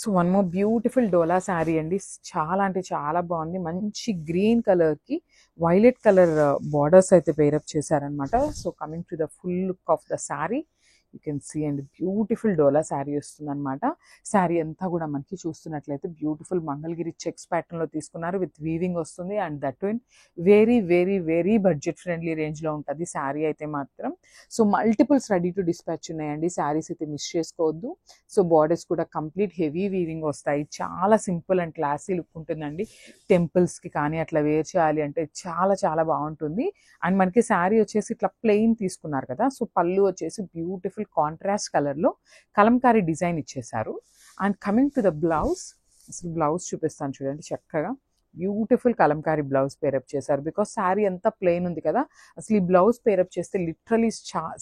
So one more beautiful dola sari అండి. చాలా అంటే చాలా బాగుంది. మంచి గ్రీన్ కలర్కి వైలెట్ కలర్ బార్డర్స్ అయితే పేరప్ చేశారనమాట. So coming to the full look of the sari you can see and beautiful dola sari వస్తుంది అనమాట. శారీ అంతా కూడా మనకి చూస్తున్నట్లయితే బ్యూటిఫుల్ మంగళగిరి చెక్స్ ప్యాటర్న్లో తీసుకున్నారు. విత్ వీవింగ్ వస్తుంది and that in very very very budget friendly రేంజ్లో ఉంటుంది శారీ అయితే మాత్రం. So multiples ready to dispatch ఉన్నాయండి. శారీస్ అయితే మిస్ చేసుకోవద్దు. సో బార్డర్స్ కూడా కంప్లీట్ హెవీ వీవింగ్ వస్తాయి. చాలా సింపుల్ అండ్ క్లాసీ లుక్ ఉంటుందండి. టెంపుల్స్కి కానీ అట్లా వేర్ చేయాలి అంటే చాలా చాలా బాగుంటుంది. అండ్ మనకి శారీ వచ్చేసి ఇట్లా ప్లెయిన్ తీసుకున్నారు కదా. సో పళ్ళు వచ్చేసి బ్యూటిఫుల్ కాంట్రాస్ట్ కలర్లో కలంకారీ డిజైన్ ఇచ్చేసారు. And coming to the blouse, అసలు బ్లౌజ్ చూపిస్తాను చూడండి. చక్కగా బ్యూటిఫుల్ కలంకారీ బ్లౌజ్ పేరప్ చేశారు. బికాస్ శారీ అంతా ప్లెయిన్ ఉంది కదా. అసలు ఈ బ్లౌజ్ పేరప్ చేస్తే లిటరలీ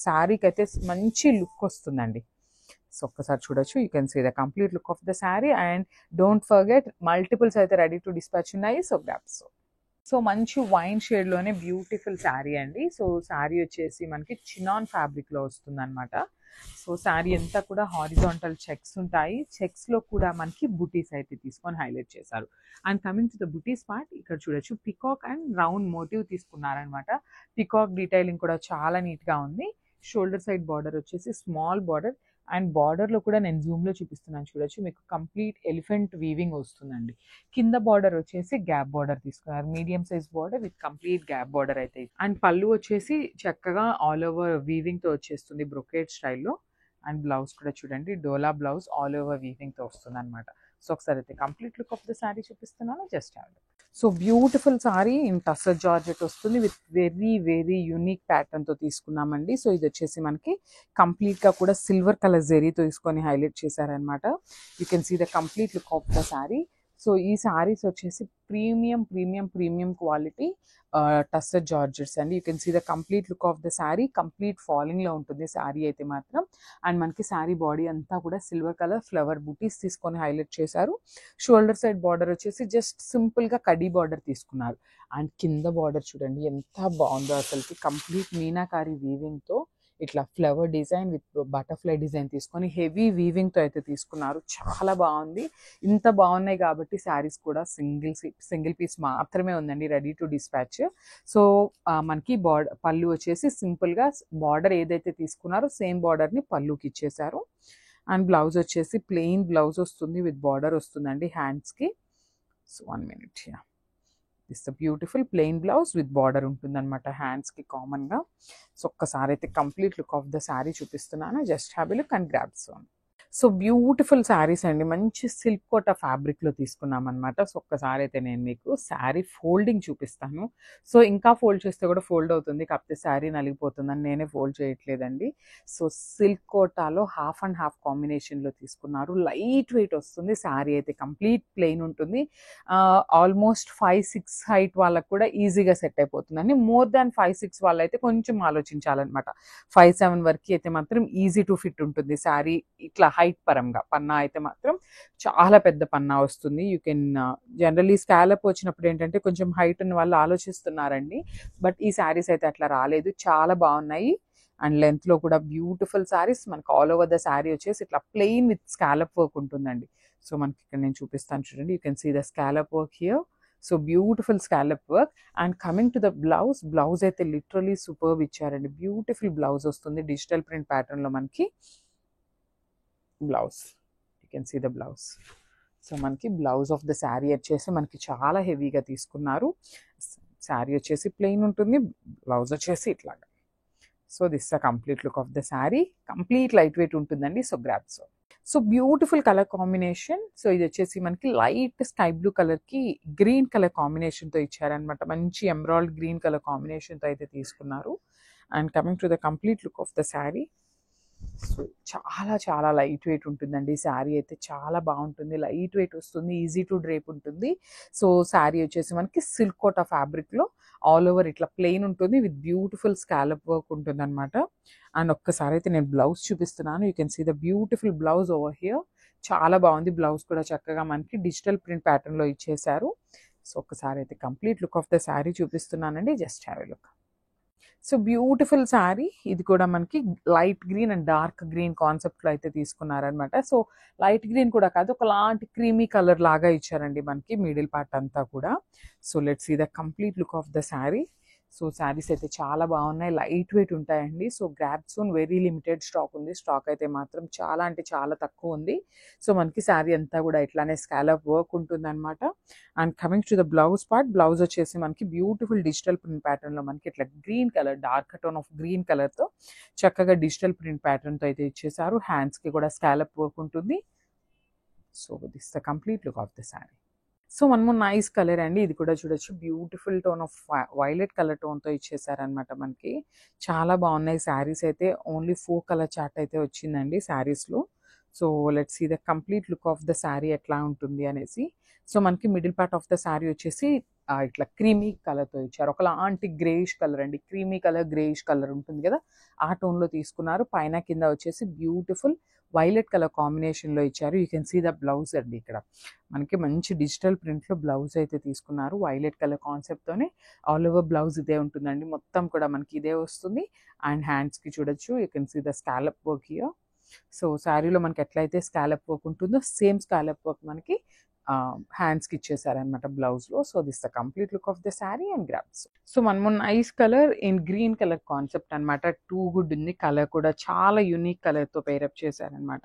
శారీకి అయితే మంచి లుక్ వస్తుందండి. సో ఒక్కసారి చూడొచ్చు. You can see the complete look of the sari and don't forget multiples అయితే రెడీ టు డిస్పాచ్ ఉన్నాయి. So grabs. సో మంచి వైన్ షేడ్లోనే బ్యూటిఫుల్ శారీ అండి. సో శారీ వచ్చేసి మనకి చినాన్ ఫ్యాబ్రిక్లో వస్తుంది అనమాట. సో శారీ అంతా కూడా హారిజాంటల్ చెక్స్ ఉంటాయి. చెక్స్లో కూడా మనకి బుటీస్ అయితే తీసుకొని హైలైట్ చేశారు. And coming to the butis part, ఇక్కడ చూడొచ్చు పికాక్ అండ్ రౌండ్ మోటివ్ తీసుకున్నారనమాట. పికాక్ డీటైలింగ్ కూడా చాలా నీట్గా ఉంది. షోల్డర్ సైడ్ బార్డర్ వచ్చేసి స్మాల్ బార్డర్ అండ్ బార్డర్లో కూడా నేను జూమ్లో చూపిస్తున్నాను చూడొచ్చు. మీకు కంప్లీట్ ఎలిఫెంట్ వీవింగ్ వస్తుందండి. కింద బార్డర్ వచ్చేసి గ్యాప్ బార్డర్ తీసుకున్నారు. Medium size border with complete gap border అయితే. అండ్ పళ్ళు వచ్చేసి చక్కగా ఆల్ ఓవర్ వీవింగ్తో వచ్చేస్తుంది బ్రొకేట్ స్టైల్లో. అండ్ బ్లౌజ్ కూడా చూడండి, డోలా బ్లౌజ్ ఆల్ ఓవర్ వీవింగ్తో వస్తుంది అనమాట. సో ఒకసారి అయితే complete look of the sari చూపిస్తున్నాను. Just have it. So beautiful sari in tussar georgette వస్తుంది విత్ వెరీ వెరీ యూనిక్ ప్యాటర్న్తో తీసుకున్నామండి. సో ఇది వచ్చేసి మనకి కంప్లీట్గా కూడా సిల్వర్ కలర్ జెరీతో తీసుకొని హైలైట్ చేశారనమాట. You can see the complete look of the sari. So ఈ శారీస్ వచ్చేసి premium premium premium quality tussar georgettes అండి. You can see the complete look of the sari. Complete ఫాలింగ్లో ఉంటుంది శారీ అయితే మాత్రం. అండ్ మనకి శారీ బాడీ అంతా కూడా సిల్వర్ కలర్ ఫ్లవర్ బూటీస్ తీసుకొని హైలైట్ చేశారు. షోల్డర్ సైడ్ బార్డర్ వచ్చేసి జస్ట్ సింపుల్గా కడీ బార్డర్ తీసుకున్నారు. అండ్ కింద బార్డర్ చూడండి ఎంత బాగుందో అసలుకి. కంప్లీట్ మీనాకారి వీవింగ్తో ఇట్లా flower design with butterfly design తీసుకొని హెవీ వీవింగ్తో అయితే తీసుకున్నారు. చాలా బాగుంది. ఇంత బాగున్నాయి కాబట్టి శారీస్ కూడా సింగిల్ పీస్ మాత్రమే ఉందండి రెడీ టు డిస్పాచ్. సో మనకి పళ్ళు వచ్చేసి సింపుల్గా బార్డర్ ఏదైతే తీసుకున్నారో సేమ్ బార్డర్ని పళ్ళుకి ఇచ్చేసారు. అండ్ బ్లౌజ్ వచ్చేసి ప్లెయిన్ బ్లౌజ్ వస్తుంది విత్ బార్డర్ వస్తుందండి హ్యాండ్స్కి. So 1 minute. This the beautiful plain blouse with border ఉంటుందన్నమాట హ్యాండ్స్కి కామన్గా. సో ఒక్కసారి అయితే complete look of the sari చూపిస్తున్నాను. Just have a look and grabs on. So beautiful saris అండి. మంచి సిల్క్ కోట ఫ్యాబ్రిక్లో తీసుకున్నాం అనమాట. సో ఒక్కసారి అయితే నేను మీకు శారీ ఫోల్డింగ్ చూపిస్తాను. సో ఇంకా ఫోల్డ్ చేస్తే కూడా ఫోల్డ్ అవుతుంది, కాకపోతే శారీ నలిగిపోతుందని నేనే ఫోల్డ్ చేయట్లేదండి. సో సిల్క్ కోటాలో హాఫ్ అండ్ హాఫ్ కాంబినేషన్లో తీసుకున్నారు. లైట్ వెయిట్ వస్తుంది. శారీ అయితే కంప్లీట్ ప్లెయిన్ ఉంటుంది. ఆల్మోస్ట్ 5'6" హైట్ వాళ్ళకు కూడా ఈజీగా సెట్ అయిపోతుందండి. మోర్ దాన్ 5'6" వాళ్ళైతే కొంచెం ఆలోచించాలన్నమాట. 5'7" వరకు అయితే మాత్రం ఈజీ టు ఫిట్ ఉంటుంది శారీ. ఇట్లా హైట్ పరంగా పన్నా అయితే మాత్రం చాలా పెద్ద పన్నా వస్తుంది. యూ కెన్ జనరలీ స్కాలప్ వచ్చినప్పుడు ఏంటంటే కొంచెం హైట్ ఉన్న వాళ్ళు ఆలోచిస్తున్నారండి. బట్ ఈ శారీస్ అయితే అట్లా రాలేదు. చాలా బాగున్నాయి. అండ్ లెంత్లో కూడా బ్యూటిఫుల్ శారీస్. మనకు ఆల్ ఓవర్ ద శారీ వచ్చేసి ఇట్లా ప్లెయిన్ విత్ స్కాలప్ వర్క్ ఉంటుందండి. సో మనకి ఇక్కడ నేను చూపిస్తాను చూడండి. You can see the scallop work here. So beautiful scallop work. And coming to the blouse అయితే లిటరలీ సూపర్బ్ ఇచ్చారండి. బ్యూటిఫుల్ బ్లౌజ్ వస్తుంది డిజిటల్ ప్రింట్ ప్యాటర్న్లో మనకి blouse. You can see the blouse. So మనకి బ్లౌజ్ ఆఫ్ ద శారీ వచ్చేసి మనకి చాలా హెవీగా తీసుకున్నారు. శారీ వచ్చేసి ప్లెయిన్ ఉంటుంది, బ్లౌజ్ వచ్చేసి ఇట్లాగా. So this the complete look of the sari. Complete light weight ఉంటుందండి. So grabs. So beautiful colour combination. So ఇది వచ్చేసి మనకి లైట్ స్కై బ్లూ కలర్కి గ్రీన్ కలర్ కాంబినేషన్తో ఇచ్చారనమాట. మంచి ఎమరాల్డ్ గ్రీన్ కలర్ కాంబినేషన్తో అయితే తీసుకున్నారు. And coming to the complete look of the sari. So చాలా చాలా లైట్ వెయిట్ ఉంటుందండి. శారీ అయితే చాలా బాగుంటుంది. లైట్ వెయిట్ వస్తుంది, ఈజీ టు డ్రేప్ ఉంటుంది. సో శారీ వచ్చేసి మనకి సిల్క్ కోటా ఫ్యాబ్రిక్లో ఆల్ ఓవర్ ఇట్లా ప్లెయిన్ ఉంటుంది విత్ బ్యూటిఫుల్ స్కాలప్ వర్క్ ఉంటుంది అనమాట. అండ్ ఒక్కసారి అయితే నేను బ్లౌజ్ చూపిస్తున్నాను. You can see the beautiful blouse over here. చాలా బాగుంది. బ్లౌజ్ కూడా చక్కగా మనకి డిజిటల్ ప్రింట్ ప్యాటర్న్లో ఇచ్చేసారు. సో ఒక్కసారి అయితే complete look of the sari చూపిస్తున్నానండి. Just have a look. So beautiful sari. ఇది కూడా మనకి light green and dark green కాన్సెప్ట్లో అయితే తీసుకున్నారనమాట. సో లైట్ గ్రీన్ కూడా కాదు, ఒకలాంటి క్రీమీ కలర్ లాగా ఇచ్చారండి మనకి మిడిల్ పార్ట్ అంతా కూడా. So let's see the complete look of the sari. So saris అయితే చాలా బాగున్నాయి, లైట్ వెయిట్ ఉంటాయండి. So grab soon, very limited stock ఉంది. స్టాక్ అయితే మాత్రం చాలా అంటే చాలా తక్కువ ఉంది. సో మనకి శారీ అంతా కూడా ఇట్లానే స్కాలప్ వర్క్ ఉంటుంది అనమాట. And coming to the blouse part, blouse వచ్చేసి మనకి బ్యూటిఫుల్ డిజిటల్ ప్రింట్ ప్యాటర్న్లో మనకి ఇట్లా green colour, dark tone of green కలర్తో చక్కగా డిజిటల్ ప్రింట్ ప్యాటర్న్తో అయితే ఇచ్చేసారు. హ్యాండ్స్కి కూడా స్కాలప్ వర్క్ ఉంటుంది. So this the complete look of the sari. So మనము నైస్ కలర్ అండి, ఇది కూడా చూడొచ్చు. Beautiful tone of violet colour టోన్తో ఇచ్చేసారనమాట మనకి. చాలా బాగున్నాయి శారీస్ అయితే. ఓన్లీ 4 కలర్ చార్ట్ అయితే వచ్చిందండి శారీస్లో. So let's see the complete look of the sari ఎట్లా ఉంటుంది అనేసి. సో మనకి middle part of the sari వచ్చేసి ఇట్లా క్రీమీ కలర్తో ఇచ్చారు. ఒకలాంటి గ్రేయిష్ కలర్ అండి, క్రీమీ కలర్ గ్రేయిష్ కలర్ ఉంటుంది కదా, ఆ టోన్లో తీసుకున్నారు. పైన కింద వచ్చేసి బ్యూటిఫుల్ వైలెట్ కలర్ కాంబినేషన్లో ఇచ్చారు. You can see the blouse అండి. ఇక్కడ మనకి మంచి డిజిటల్ ప్రింట్లో బ్లౌజ్ అయితే తీసుకున్నారు. వైలెట్ కలర్ కాన్సెప్ట్తోనే ఆల్ ఓవర్ బ్లౌజ్ ఇదే ఉంటుందండి, మొత్తం కూడా మనకి ఇదే వస్తుంది. అండ్ హ్యాండ్స్కి చూడొచ్చు, you can see the scallop work here. So శారీలో మనకి ఎట్లయితే స్కాలప్ వర్క్ ఉంటుందో సేమ్ స్కాలప్ వర్క్ మనకి హ్యాండ్స్కి ఇచ్చేసారనమాట బ్లౌజ్లో. So this the complete look of the sari and grabs. So మనము nice colour in green colour concept అనమాట. టూ గుడ్ ఉంది, కలర్ కూడా చాలా యూనిక్ కలర్తో పేరప్ చేశారనమాట.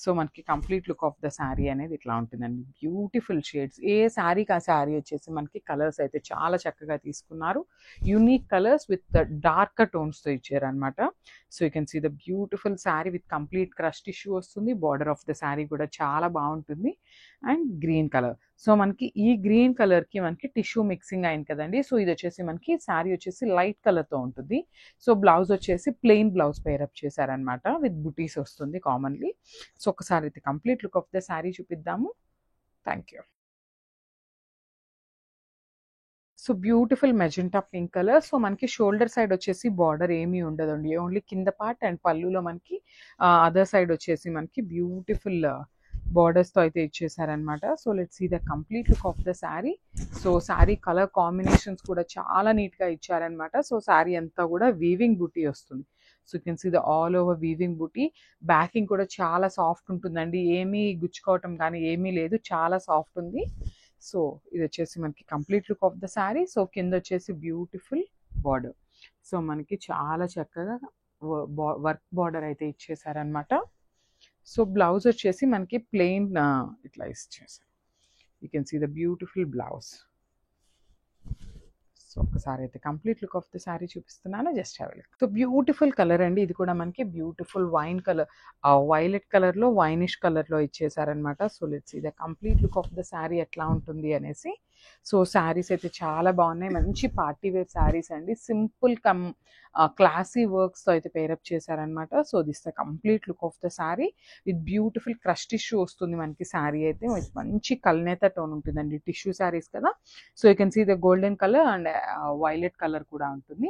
సో మనకి complete look of the sari అనేది ఇట్లా ఉంటుందండి. బ్యూటిఫుల్ షేడ్స్, ఏ శారీకి ఆ శారీ వచ్చేసి మనకి కలర్స్ అయితే చాలా చక్కగా తీసుకున్నారు. యూనిక్ కలర్స్ విత్ డార్క్ టోన్స్తో ఇచ్చారనమాట. So you can see the beautiful sari with complete crush tissue వస్తుంది. బార్డర్ ఆఫ్ ద శారీ కూడా చాలా బాగుంటుంది. అండ్ గ్రీన్ కలర్, సో మనకి ఈ గ్రీన్ కలర్కి మనకి టిష్యూ మిక్సింగ్ అయింది కదండి. సో ఇది వచ్చేసి మనకి శారీ వచ్చేసి లైట్ కలర్తో ఉంటుంది. సో బ్లౌజ్ వచ్చేసి ప్లెయిన్ బ్లౌజ్ పేరప్ చేశారనమాట, విత్ బుటీస్ వస్తుంది కామన్లీ. సో ఒకసారి అయితే complete look of the sari చూపిద్దాము. Thank you. So beautiful magenta pink colour. So మనకి షోల్డర్ సైడ్ వచ్చేసి బార్డర్ ఏమీ ఉండదండి, ఓన్లీ కింద పార్ట్ అండ్ పళ్ళులో మనకి అదర్ సైడ్ వచ్చేసి మనకి బ్యూటిఫుల్ బార్డర్స్తో అయితే ఇచ్చేసారనమాట. So let's see the complete look of the sari. So sari colour combinations కూడా చాలా నీట్గా ఇచ్చారనమాట. సో శారీ అంతా కూడా వీవింగ్ బూటీ వస్తుంది. So you can see the all over weaving booti. Backing కూడా చాలా సాఫ్ట్ ఉంటుందండి, ఏమీ గుచ్చుకోవటం కానీ ఏమీ లేదు, చాలా సాఫ్ట్ ఉంది. సో ఇది వచ్చేసి మనకి complete look of the sari. So కింద వచ్చేసి బ్యూటిఫుల్ బార్డర్. సో మనకి చాలా చక్కగా వర్క్ బార్డర్ అయితే ఇచ్చేసారనమాట. సో బ్లౌజ్ వచ్చేసి మనకి ప్లెయిన్ ఇట్లా ఇచ్చేసారు. You can see the beautiful blouse. So ఒకసారి అయితే complete look of the sari చూపిస్తున్నాను, just have a look. So beautiful colour అండి, ఇది కూడా మనకి బ్యూటిఫుల్ వైన్ కలర్, వైలెట్ కలర్లో వైనిష్ కలర్లో ఇచ్చేసారనమాట. So let's see the complete look of the sari ఎట్లా ఉంటుంది అనేసి. సో శారీస్ అయితే చాలా బాగున్నాయి, మంచి పార్టీ వేర్ శారీస్ అండి. సింపుల్ క్లాసీ వర్క్స్తో అయితే పేరప్ చేశారనమాట. So this the complete look of the sari with beautiful crush tissue వస్తుంది మనకి. శారీ అయితే మంచి కల్నేత టోన్ ఉంటుందండి, టిష్యూ శారీస్ కదా. So you can see the golden colour and violet colour కూడా ఉంటుంది.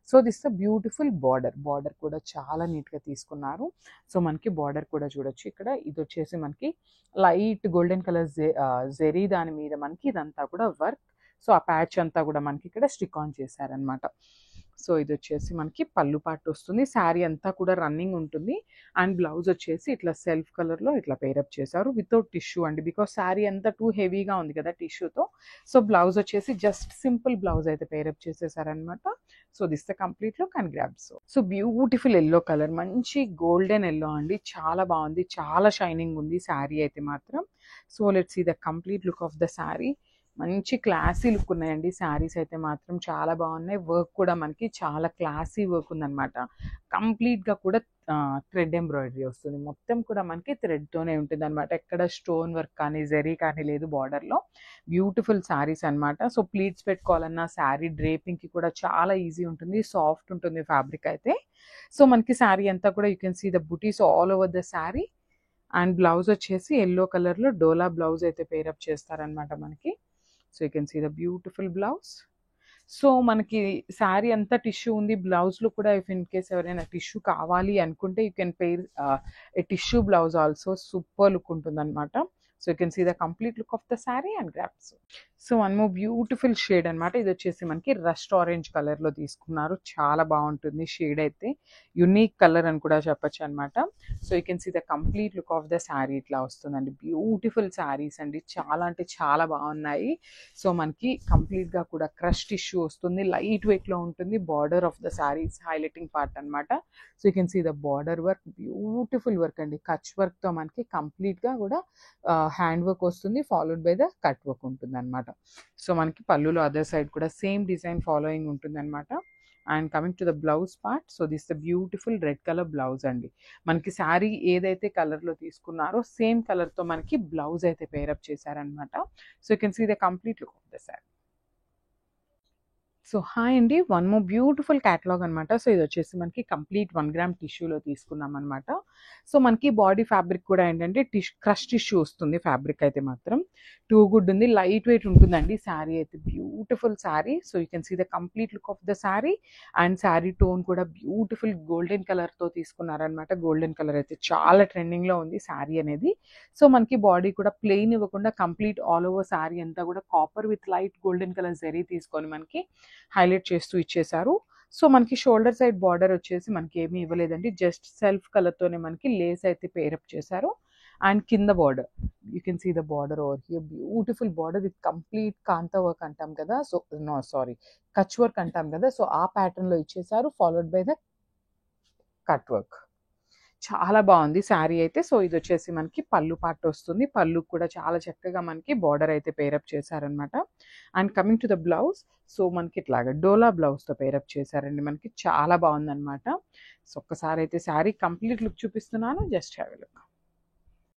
So this the beautiful border, border కూడా చాలా నీట్గా తీసుకున్నారు. సో మనకి బార్డర్ కూడా చూడొచ్చు ఇక్కడ, ఇది వచ్చేసి మనకి లైట్ గోల్డెన్ కలర్ జెరీ, దాని మీద మనకి ఇదంతా కూడా వర్క్. సో ఆ ప్యాచ్ అంతా కూడా మనకి ఇక్కడ స్టిక్ ఆన్ చేశారనమాట. సో ఇది వచ్చేసి మనకి పళ్ళు పార్ట్ వస్తుంది. శారీ అంతా కూడా రన్నింగ్ ఉంటుంది. అండ్ బ్లౌజ్ వచ్చేసి ఇట్లా సెల్ఫ్ కలర్లో ఇట్లా పేరప్ చేశారు వితౌట్ టిష్యూ అండి, బికాస్ శారీ అంతా టూ హెవీగా ఉంది కదా టిష్యూతో. సో బ్లౌజ్ వచ్చేసి జస్ట్ సింపుల్ బ్లౌజ్ అయితే పేరప్ చేసేసారనమాట. So this the complete look and grabs. So beautiful yellow colour, మంచి గోల్డెన్ ఎల్లో అండి, చాలా బాగుంది, చాలా షైనింగ్ ఉంది శారీ అయితే మాత్రం. So let's see the complete look of the sari. మంచి క్లాసీ లుక్ ఉన్నాయండి శారీస్ అయితే మాత్రం, చాలా బాగున్నాయి. వర్క్ కూడా మనకి చాలా క్లాసీ వర్క్ ఉందన్నమాట. కంప్లీట్గా కూడా థ్రెడ్ ఎంబ్రాయిడరీ వస్తుంది, మొత్తం కూడా మనకి థ్రెడ్తోనే ఉంటుంది అనమాట. ఎక్కడ స్టోన్ వర్క్ కానీ జెరీ కానీ లేదు బార్డర్లో. బ్యూటిఫుల్ శారీస్ అనమాట. సో ప్లీట్స్ పెట్టుకోవాలన్నా శారీ డ్రేపింగ్కి కూడా చాలా ఈజీ ఉంటుంది, సాఫ్ట్ ఉంటుంది ఫ్యాబ్రిక్ అయితే. సో మనకి శారీ అంతా కూడా you can see the butis all over the sari. And blouse వచ్చేసి ఎల్లో కలర్లో డోలా బ్లౌజ్ అయితే పేరప్ చేస్తారనమాట మనకి. So you can see the beautiful blouse. So మనకి శారీ అంతా టిష్యూ ఉంది, బ్లౌజ్లో కూడా ఇఫ్ ఇన్ కేస్ ఎవరైనా టిష్యూ కావాలి అనుకుంటే you can pair a tissue blouse also, super look ఉంటుంది అనమాట. So you can see the complete look of the sari and drapes. So one more beautiful shade అనమాట. ఇది వచ్చేసి మనకి రస్ట్ ఆరెంజ్ కలర్లో తీసుకున్నారు. చాలా బాగుంటుంది షేడ్ అయితే, యునిక్ కలర్ అని కూడా చెప్పొచ్చు అనమాట. So you can see the complete look of the sari ఇట్లా వస్తుందండి. బ్యూటిఫుల్ శారీస్ అండి, చాలా అంటే చాలా బాగున్నాయి. సో మనకి కంప్లీట్గా కూడా క్రష్ టిష్యూ వస్తుంది, లైట్ వెయిట్లో ఉంటుంది. Border of the saris highlighting part అనమాట. So you can see the border work, beautiful work అండి. కచ్ వర్క్తో మనకి కంప్లీట్గా కూడా హ్యాండ్ వర్క్ వస్తుంది, followed by the cut work ఉంటుంది అనమాట. సో మనకి పళ్ళులో అదర్ సైడ్ కూడా సేమ్ డిజైన్ ఫాలోయింగ్ ఉంటుంది అనమాట. And coming to the blouse part, so this the beautiful red colour blouse అండి. మనకి శారీ ఏదైతే కలర్లో తీసుకున్నారో సేమ్ కలర్తో మనకి బ్లౌజ్ అయితే పేరప్ చేశారనమాట. So you can see the complete look of the sari. So hi అండి, వన్ మోర్ బ్యూటిఫుల్ క్యాటలాగ్ అనమాట. సో ఇది వచ్చేసి మనకి కంప్లీట్ 1 గ్రామ్ టిష్యూలో తీసుకున్నాం అనమాట. సో మనకి బాడీ ఫ్యాబ్రిక్ కూడా ఏంటంటే క్రష్ టిష్యూ వస్తుంది. ఫ్యాబ్రిక్ అయితే మాత్రం టూ గుడ్ ఉంది, లైట్ వెయిట్ ఉంటుందండి. శారీ అయితే beautiful sari. So you can see the complete look of the sari. And sari tone కూడా బ్యూటిఫుల్ గోల్డెన్ కలర్తో తీసుకున్నారనమాట. గోల్డెన్ కలర్ అయితే చాలా ట్రెండింగ్లో ఉంది శారీ అనేది. సో మనకి బాడీ కూడా ప్లెయిన్ ఇవ్వకుండా కంప్లీట్ ఆల్ ఓవర్ శారీ అంతా కూడా copper with light golden colour zari తీసుకొని మనకి హైలైట్ చేస్తూ ఇచ్చేసారు. సో మనకి షోల్డర్ సైడ్ బార్డర్ వచ్చేసి మనకి ఏమీ ఇవ్వలేదండి, జస్ట్ సెల్ఫ్ కలర్తోనే మనకి లేస్ అయితే పేరప్ చేశారు. అండ్ కింద border, you can see the border over here, beautiful border with complete kantha work అంటాం కదా, సో కచ్ వర్క్ అంటాం కదా, సో ఆ ప్యాటర్న్లో ఇచ్చేసారు, followed by the cut work. చాలా బాగుంది శారీ అయితే. సో ఇది వచ్చేసి మనకి పళ్ళు పార్ట్ వస్తుంది. పళ్ళు కూడా చాలా చక్కగా మనకి బార్డర్ అయితే పేరప్ చేశారనమాట. And coming to the blouse, so మనకి ఇట్లాగా డోలా బ్లౌజ్తో పేరప్ చేశారండి. మనకి చాలా బాగుందనమాట. సో ఒక్కసారి అయితే శారీ కంప్లీట్ లుక్ చూపిస్తున్నాను, జస్ట్ హ్యావ్ ఎ లుక్.